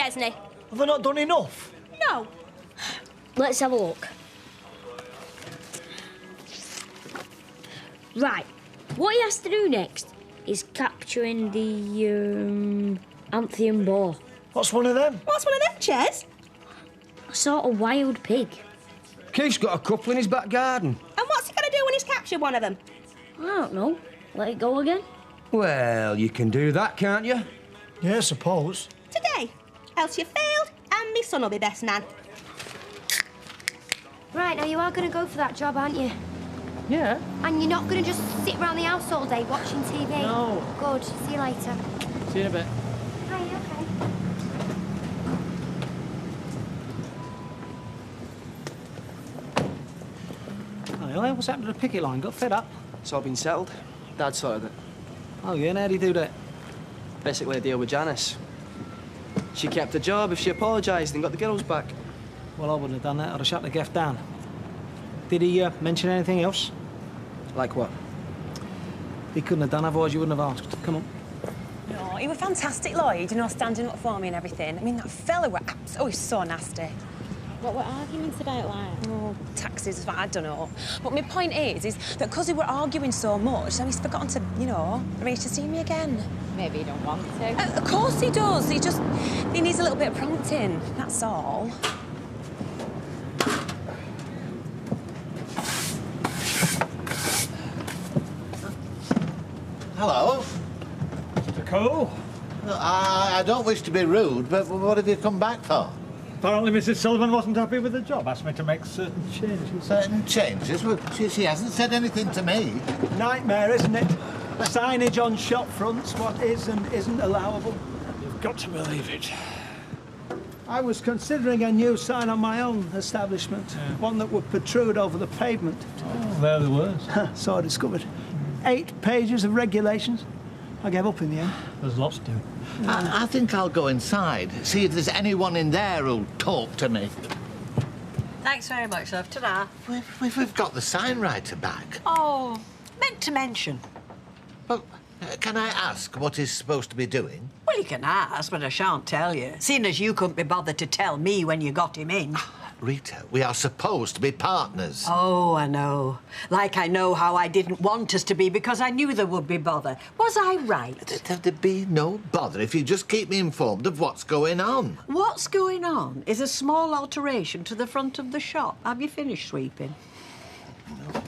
Chesney. Have they not done enough? No. Let's have a look. Right. What he has to do next is capturing the, Anthian boar. What's one of them? What's one of them, Ches? A sort of wild pig. Keith's got a couple in his back garden. And what's he going to do when he's captured one of them? I don't know. Let it go again? Well, you can do that, can't you? Yeah, I suppose. Today. Else you failed, and me son will be best man. Right, now you are going to go for that job, aren't you? Yeah. And you're not going to just sit around the house all day watching TV? No. Good. See you later. See you in a bit. Hi, okay. Oh, what's happened to the picket line? Got fed up? It's all been settled. Dad sorted it. Oh, yeah, and how do you do that? Basically a deal with Janice. She kept her job if she apologised and got the girls back. Well, I wouldn't have done that. I'd have shut the gaff down. Did he mention anything else? Like what? He couldn't have done, otherwise you wouldn't have asked. Come on. No, he was fantastic, Lloyd, you know, standing up for me and everything. I mean, that fella were oh, he's so nasty. What were arguments about, like? Oh, taxes, I don't know. But my point is that because they were arguing so much, so he's forgotten to, you know, arrange to see me again. Maybe he don't want to. Of course he does. He needs a little bit of prompting, that's all. Hello. Mr. Cole. I don't wish to be rude, but what have you come back for? Apparently Mrs. Sullivan wasn't happy with the job, asked me to make certain changes. Certain changes? Well, she hasn't said anything to me. Nightmare, isn't it? Signage on shop fronts, what is and isn't allowable. You've got to believe it. I was considering a new sign on my own establishment, one that would protrude over the pavement. Oh, there the words. So I discovered. 8 pages of regulations. I gave up in the end. There's lots to do. I think I'll go inside, see if there's anyone in there who'll talk to me. Thanks very much, love. Ta-da. We've got the sign writer back. Oh, meant to mention. Well, can I ask what he's supposed to be doing? Well, you can ask, but I shan't tell you, seeing as you couldn't be bothered to tell me when you got him in. Rita, we are supposed to be partners. Oh, I know. Like I know how I didn't want us to be because I knew there would be bother. Was I right? There'd be no bother if you just keep me informed of what's going on. What's going on is a small alteration to the front of the shop. Have you finished sweeping? No.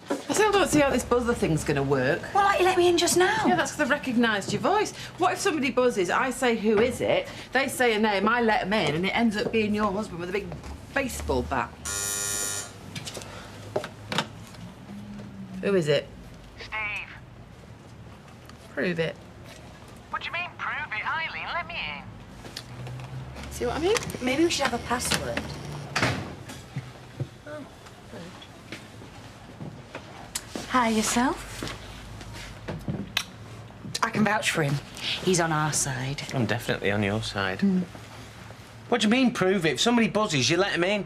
I still don't see how this buzzer thing's going to work. Well, like you let me in just now. Yeah, that's because I've recognised your voice. What if somebody buzzes, I say, who is it? They say a name, I let them in, and it ends up being your husband with a big baseball bat. Who is it? Steve. Prove it. What do you mean, prove it, Eileen? Let me in. See what I mean? Maybe we should have a password. Hi, yourself? I can vouch for him. He's on our side. I'm definitely on your side. What do you mean, prove it? If somebody buzzes, you let him in.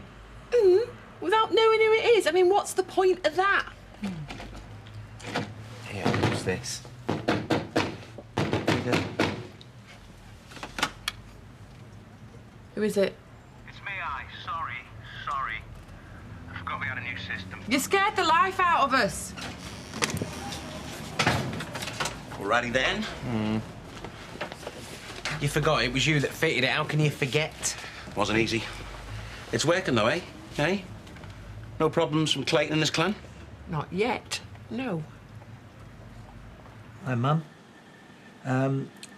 Without knowing who it is. I mean, what's the point of that? Here, what's this? Who is it? It's me, Sorry. I forgot we had a new system. You scared the life out of us. Alrighty then. You forgot it was you that fitted it. How can you forget? Wasn't easy. It's working though, eh? Eh? No problems from Clayton and his clan? Not yet. No. Hi, Mum.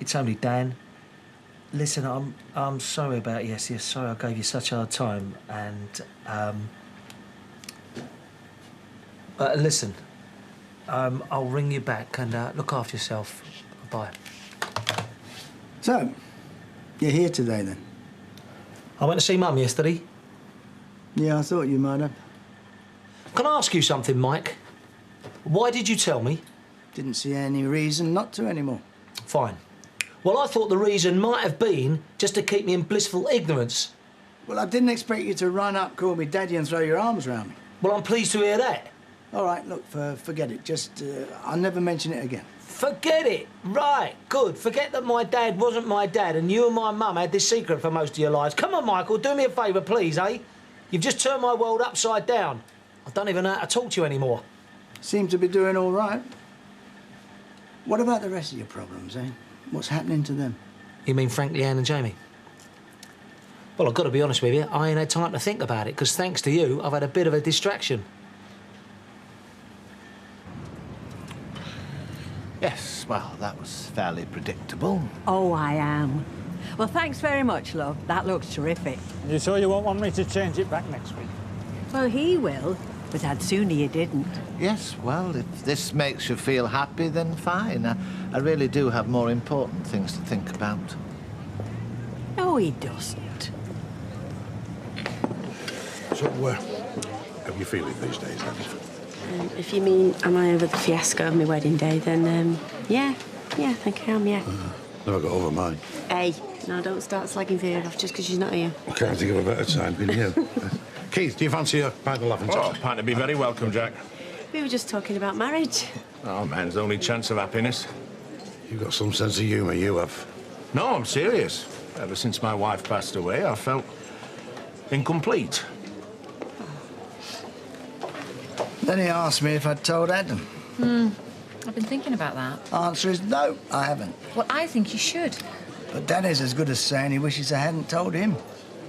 It's only Dan. Listen, I'm sorry about yesterday. Sorry I gave you such a hard time. And listen, I'll ring you back and look after yourself. Bye. So, you're here today then? I went to see Mum yesterday. Yeah, I thought you might have. Can I ask you something, Mike? Why did you tell me? Didn't see any reason not to anymore. Fine. Well, I thought the reason might have been just to keep me in blissful ignorance. Well, I didn't expect you to run up, call me daddy and throw your arms around me. Well, I'm pleased to hear that. All right, look, forget it. Just, I'll never mention it again. Forget it? Right, good. Forget that my dad wasn't my dad and you and my mum had this secret for most of your lives. Come on, Michael, do me a favour, please, eh? You've just turned my world upside down. I don't even know how to talk to you anymore. Seem to be doing all right. What about the rest of your problems, eh? What's happening to them? You mean Frank, Leanne and Jamie? Well, I've got to be honest with you, I ain't had time to think about it, because thanks to you, I've had a bit of a distraction. Yes, well, that was fairly predictable. Oh, I am. Well, thanks very much, love. That looks terrific. You sure you won't want me to change it back next week? Well, he will, but I'd sooner you didn't. Yes, well, if this makes you feel happy, then fine. I really do have more important things to think about. No, he doesn't. So, how are you feeling these days, then? If you mean, am I over the fiasco of my wedding day, then, yeah, I think I am, yeah. Never got over mine. Hey, no, don't start slagging Vera off just because she's not here. I can't think of a better time, can you? Keith, do you fancy a pint of laughing Oh, pint would be very welcome, Jack. We were just talking about marriage. Oh, man's only chance of happiness. You've got some sense of humour, you have. No, I'm serious. Ever since my wife passed away, I felt incomplete. Then he asked me if I'd told Adam. I've been thinking about that. Answer is no, I haven't. Well, I think you should. But Danny's as good as saying he wishes I hadn't told him.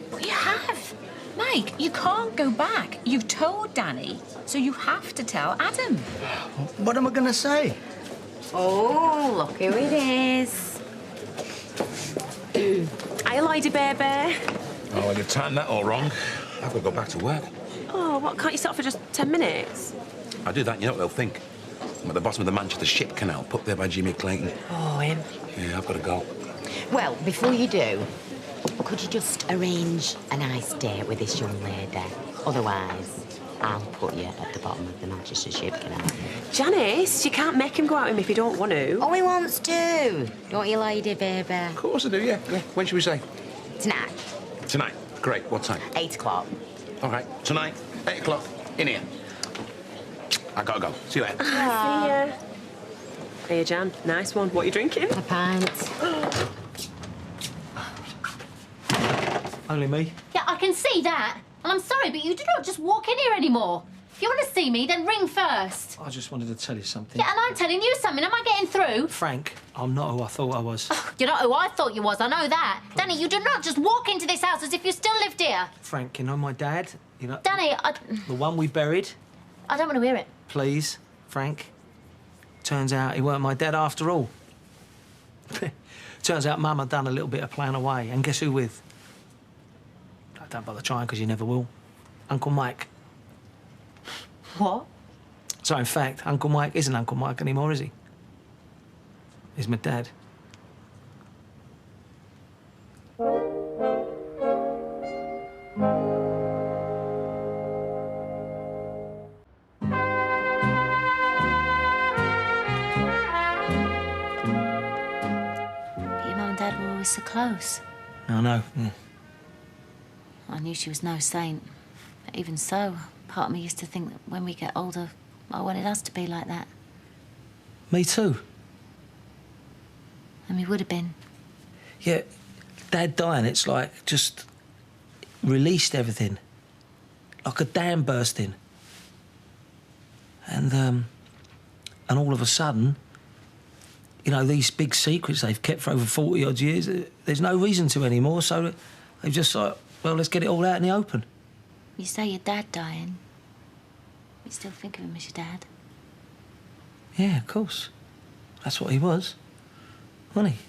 Well, you have. Mike, you can't go back. You've told Danny, so you have to tell Adam. What am I going to say? Oh, look who it is. Hi, Lady Bear. Oh, well, you've timed that all wrong. I've got to go back to work. Oh, what, can't you stop for just 10 minutes? I do that, you know what they'll think? I'm at the bottom of the Manchester Ship Canal, put there by Jimmy Clayton. Oh, him. Yeah, I've got to go. Well, before you do, could you just arrange a nice date with this young lady? Otherwise, I'll put you at the bottom of the Manchester Ship Canal. Janice, you can't make him go out with him if you don't want to. Oh, he wants to. Don't you, Lady Baby? Of course I do, yeah. When should we say? Tonight. Tonight. Great. What time? 8 o'clock. All right. Tonight, 8 o'clock, in here. I gotta go. See you later. See ya. Hey, Jan. Nice one. What are you drinking? A pint. Only me? Yeah, I can see that. And I'm sorry, but you do not just walk in here anymore. If you want to see me, then ring first. I just wanted to tell you something. Yeah, and I'm telling you something. Am I getting through? Frank, I'm not who I thought I was. You're not who I thought you was, I know that. Danny, you do not just walk into this house as if you still lived here. Frank, you know my dad? You know... Danny, The one we buried? I don't want to hear it. Please, Frank. Turns out he weren't my dad after all. Turns out Mum had done a little bit of playing away, and guess who with? Don't bother trying, because you never will. Uncle Mike. What? So, in fact, Uncle Mike isn't Uncle Mike anymore, is he? He's my dad. Your mum and dad were always so close. I know, yeah. I knew she was no saint. But even so, part of me used to think that when we get older, I wanted us to be like that. Me too. And we would have been. Yeah, Dad dying, it's like just released everything. Like a dam bursting. And all of a sudden, you know, these big secrets they've kept for over 40-odd years, there's no reason to anymore, so they've just like, well, let's get it all out in the open. You say your dad dying. You still think of him as your dad? Yeah, of course. That's what he was, wasn't he?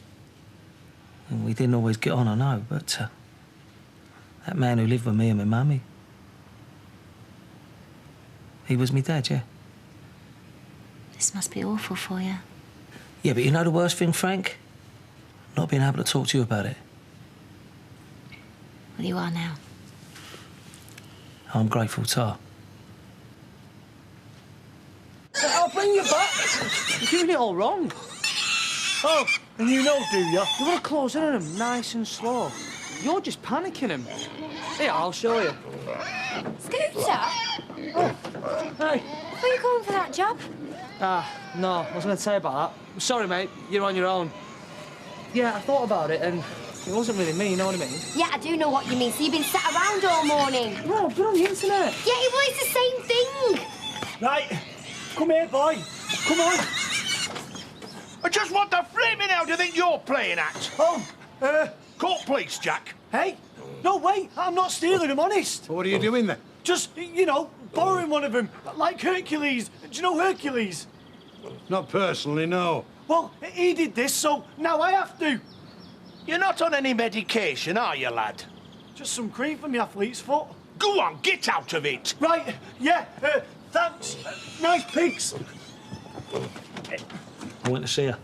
And we didn't always get on, I know, but that man who lived with me and my mummy, he was my dad, yeah. This must be awful for you. Yeah, but you know the worst thing, Frank? Not being able to talk to you about it. Well, you are now. I'm grateful, Tar. I'll bring you back. You're doing it all wrong. Oh, and you know, do you? You want to close in on him nice and slow. You're just panicking him. Here, I'll show you. Scooter? Oh, hey. thought you were going for that job. No, I was going to say about that. Sorry, mate, you're on your own. Yeah, I thought about it, and it wasn't really me, you know what I mean? Yeah, I do know what you mean. So you've been sat around all morning. No, I've been on the internet. Yeah, well, it's the same thing. Right, come here, boy. Come on. Just what the flaming hell do you think you're playing at? Oh, Court police, Jack. Hey, no, wait, I'm not stealing, I'm honest. What are you doing then? Just, you know, borrowing one of them, like Hercules. Do you know Hercules? Not personally, no. Well, he did this, so now I have to. You're not on any medication, are you, lad? Just some cream for my athlete's foot. Go on, get out of it. Right, yeah, thanks. Nice pigs. I went to see her.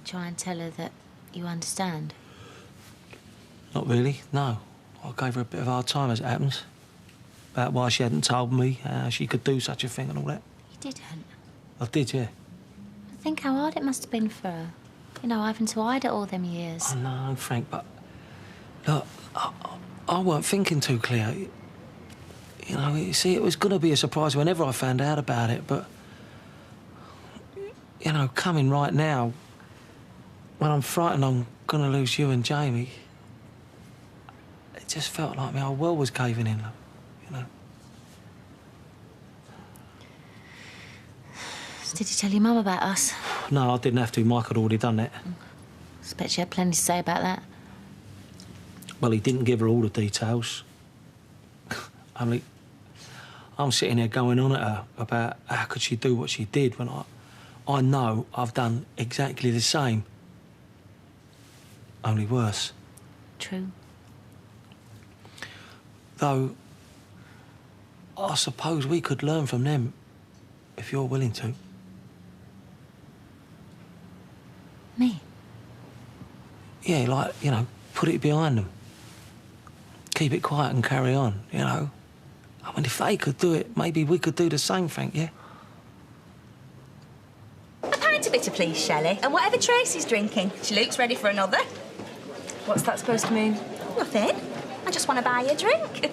Try and tell her that you understand. Not really, no. I gave her a bit of a hard time, as it happens. About why she hadn't told me how she could do such a thing and all that. You didn't? I did, yeah. I think how hard it must have been for her. You know, having to hide it all them years. I know, Frank, but... Look, I weren't thinking too clear. You know, you see, it was going to be a surprise whenever I found out about it, but... You know, coming right now, when I'm frightened I'm going to lose you and Jamie, it just felt like my whole world was caving in, you know. Did you tell your mum about us? No, I didn't have to. Mike had already done that. Expect she had plenty to say about that. Well, he didn't give her all the details. Only, I'm sitting there going on at her about how could she do what she did when I know I've done exactly the same. Only worse. True. Though, I suppose we could learn from them, if you're willing to. Me? Yeah, like, you know, put it behind them. Keep it quiet and carry on, you know. I mean, if they could do it, maybe we could do the same, Frank, yeah? A pint of bitter, please, Shelley. And whatever Tracy's drinking. She looks ready for another. What's that supposed to mean? Nothing. I just want to buy you a drink.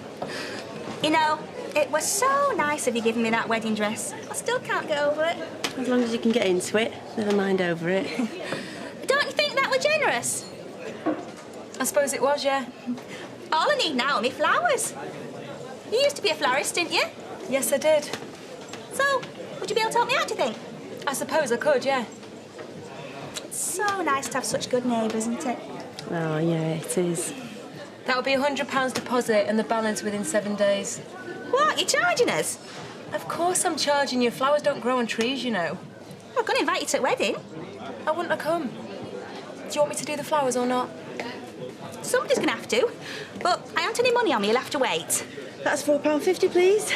You know, it was so nice of you giving me that wedding dress. I still can't get over it. As long as you can get into it, never mind over it. Don't you think that were generous? I suppose it was, yeah. All I need now are me flowers. You used to be a florist, didn't you? Yes, I did. So, would you be able to help me out, do you think? I suppose I could, yeah. It's so nice to have such good neighbours, isn't it? Oh, yeah, it is. That would be £100 deposit and the balance within 7 days. What, you're charging us? Of course I'm charging you. Flowers don't grow on trees, you know. I'm going to invite you to a wedding. I wouldn't have come. Do you want me to do the flowers or not? Somebody's going to have to. But I haven't any money on me, you'll have to wait. That's £4.50, please.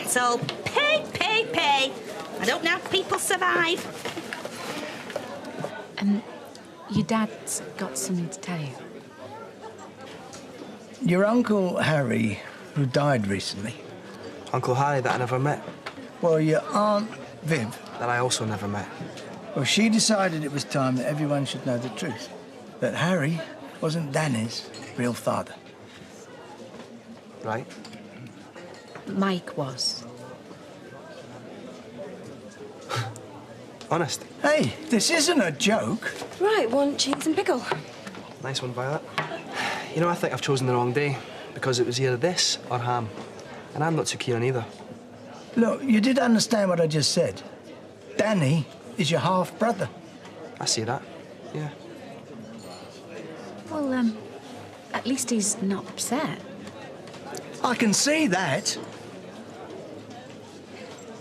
So, pay, pay, pay. I don't know how people survive. Your dad's got something to tell you. Your Uncle Harry, who died recently. Uncle Harry that I never met. Well, your Aunt Viv. That I also never met. Well, she decided it was time that everyone should know the truth. That Harry wasn't Danny's real father. Right? Mike was. Honest. Hey, this isn't a joke. Right, one cheese and pickle. Nice one, Violet. You know, I think I've chosen the wrong day because it was either this or ham. And I'm not too keen on either. Look, you did understand what I just said. Danny is your half-brother. I see that, yeah. Well, at least he's not upset. I can see that.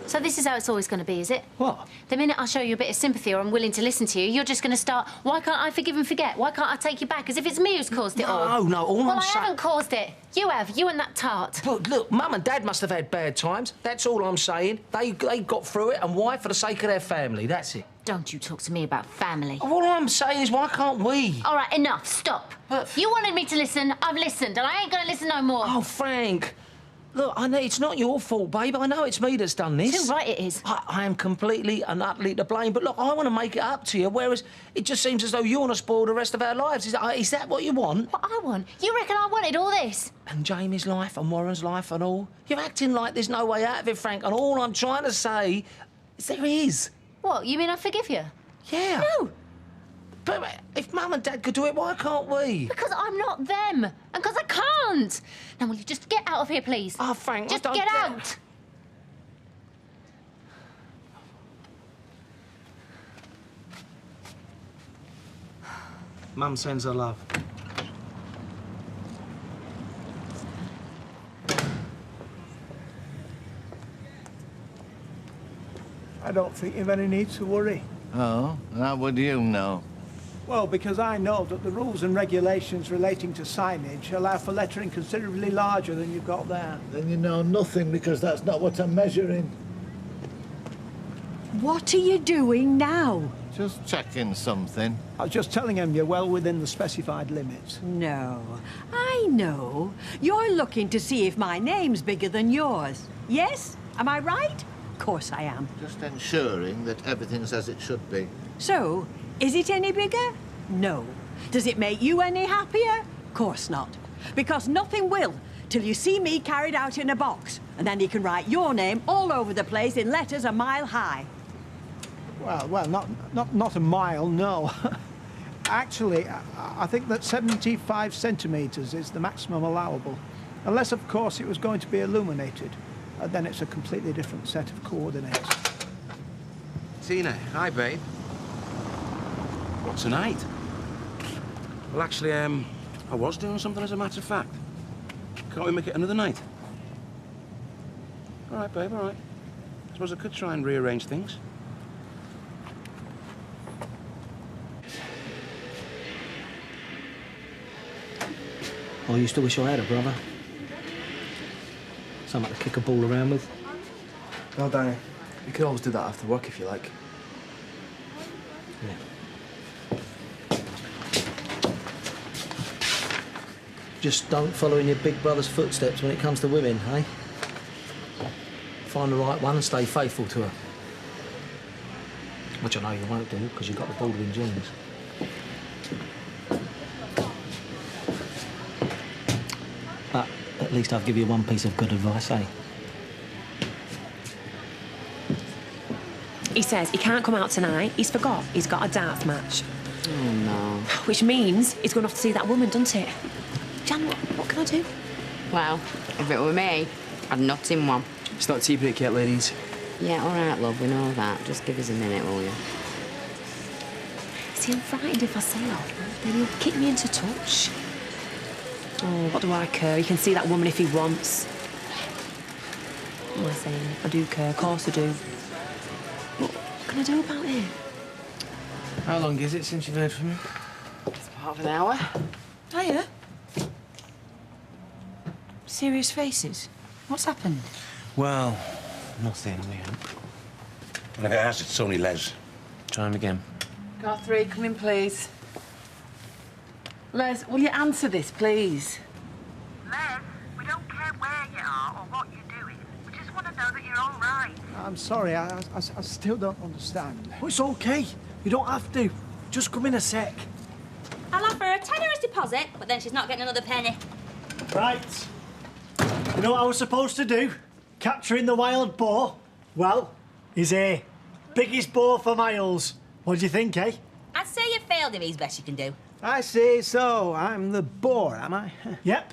So this is how it's always going to be, is it? What? The minute I show you a bit of sympathy or I'm willing to listen to you, you're just going to start, why can't I forgive and forget? Why can't I take you back? As if it's me who's caused it all. No, all well, I'm I saying... haven't caused it. You have. You and that tart. But look, Mum and Dad must have had bad times. That's all I'm saying. They got through it, and why? For the sake of their family, that's it. Don't you talk to me about family. All I'm saying is, why can't we? All right, enough. Stop. But... You wanted me to listen. I've listened, and I ain't going to listen no more. Oh, Frank. Look, I know it's not your fault, babe. I know it's me that's done this. Too right it is. I am completely and utterly to blame. But look, I want to make it up to you, whereas it just seems as though you want to spoil the rest of our lives. Is that what you want? What I want? You reckon I wanted all this? And Jamie's life and Warren's life and all? You're acting like there's no way out of it, Frank, and all I'm trying to say is there is. What, you mean I forgive you? Yeah. No. But if Mum and Dad could do it, why can't we? Because I'm not them. And because I can't. Now, will you just get out of here, please? Oh, Frank, just I don't get out. Mum sends her love. I don't think you've any need to worry. Oh, how would you know? Well, because I know that the rules and regulations relating to signage allow for lettering considerably larger than you've got there. Then you know nothing, because that's not what I'm measuring. What are you doing now? Just checking something. I was just telling him you're well within the specified limits. No, I know. You're looking to see if my name's bigger than yours. Yes? Am I right? Of course I am. Just ensuring that everything's as it should be. So, is it any bigger? No. Does it make you any happier? Of course not. Because nothing will till you see me carried out in a box. And then you can write your name all over the place in letters a mile high. Well, not a mile, no. Actually, I think that 75 centimetres is the maximum allowable. Unless, of course, it was going to be illuminated. Then it's a completely different set of coordinates. Tina, hi, babe. What, tonight? Well, actually, I was doing something, as a matter of fact. Can't we make it another night? All right, babe, all right. I suppose I could try and rearrange things. I used to wish I had a brother. Something to kick a ball around with. No, Danny. We could always do that after work if you like. Yeah. Just don't follow in your big brother's footsteps when it comes to women, eh? Find the right one and stay faithful to her. Which I know you won't do, because you've got the baldwin genes. But at least I'll give you one piece of good advice, eh? He says he can't come out tonight. He's forgot he's got a darts match. Oh, no. Which means he's going to have to see that woman, doesn't it? Jan, what can I do? Well, if it were me, I'd nut him one. It's not tea break yet, ladies. Yeah, all right, love, we know that. Just give us a minute, will you? See, I'm frightened if I say that. Then he'll kick me into touch. Oh, what do I care? He can see that woman if he wants. What am I saying? I do care, of course I do. What can I do about it? How long is it since you've heard from him? It's half an hour. Hiya. Serious faces. What's happened? Well, nothing, we hope. And if it has, it's only Les. Try him again. Car 3, come in, please. Les, will you answer this, please? Les, we don't care where you are or what you're doing. We just want to know that you're all right. I'm sorry, I still don't understand. Oh, it's okay. You don't have to. Just come in a sec. I'll offer her a tenner as deposit, but then she's not getting another penny. Right. You know what I was supposed to do? Capturing the wild boar? Well, he's here. Biggest boar for miles. What do you think, eh? I'd say you failed if he's best you can do. I see, so I'm the boar, am I? Yep.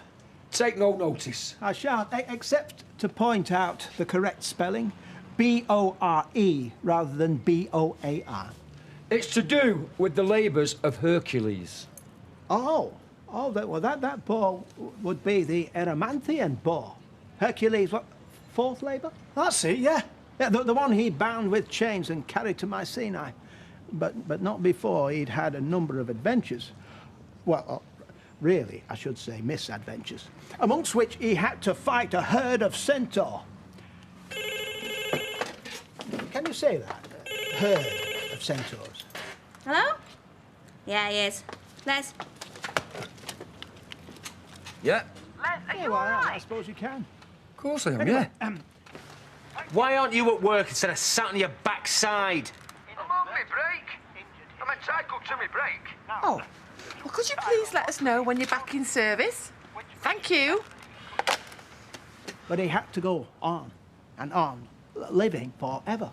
Take no notice. I shan't, except to point out the correct spelling. B-O-R-E rather than B-O-A-R. It's to do with the labours of Hercules. Oh, that boar would be the Erymanthian boar. Hercules, what, fourth labour? That's it, yeah. Yeah, the one he bound with chains and carried to Mycenae. But not before he'd had a number of adventures. Well, really, I should say misadventures. Amongst which he had to fight a herd of centaur. Can you say that? Herd of centaurs. Hello? Yeah, he is. Les? Yeah? Les, are Yeah, you well, all right? I suppose you can. Of course I am, yeah. Why aren't you at work instead of sat on your backside? I'm on my break. I'm entitled to my break. Oh, well, could you please let us know when you're back in service? Thank you. But he had to go on and on, living forever,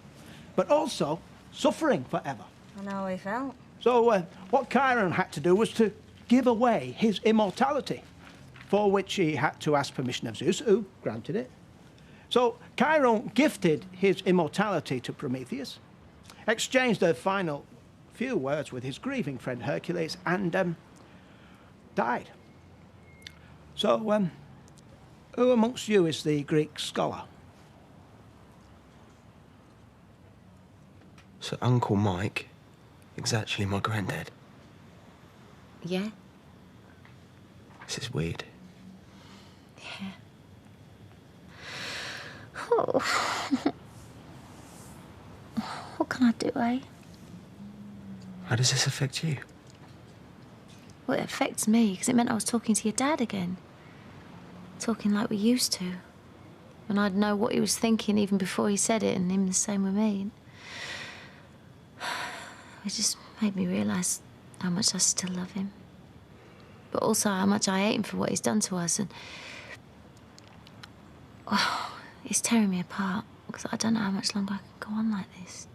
but also suffering forever. I know how he felt. So what Chiron had to do was to give away his immortality, for which he had to ask permission of Zeus, who granted it. So Chiron gifted his immortality to Prometheus, exchanged a final few words with his grieving friend Hercules, and died. So, who amongst you is the Greek scholar? So Uncle Mike is actually my granddad. Yeah? This is weird. Yeah. Oh. What can I do, eh? How does this affect you? Well, it affects me, because it meant I was talking to your dad again. Talking like we used to. And I'd know what he was thinking even before he said it, and him the same with me. It just made me realise how much I still love him. But also how much I hate him for what he's done to us, and... Oh, it's tearing me apart, because I don't know how much longer I can go on like this.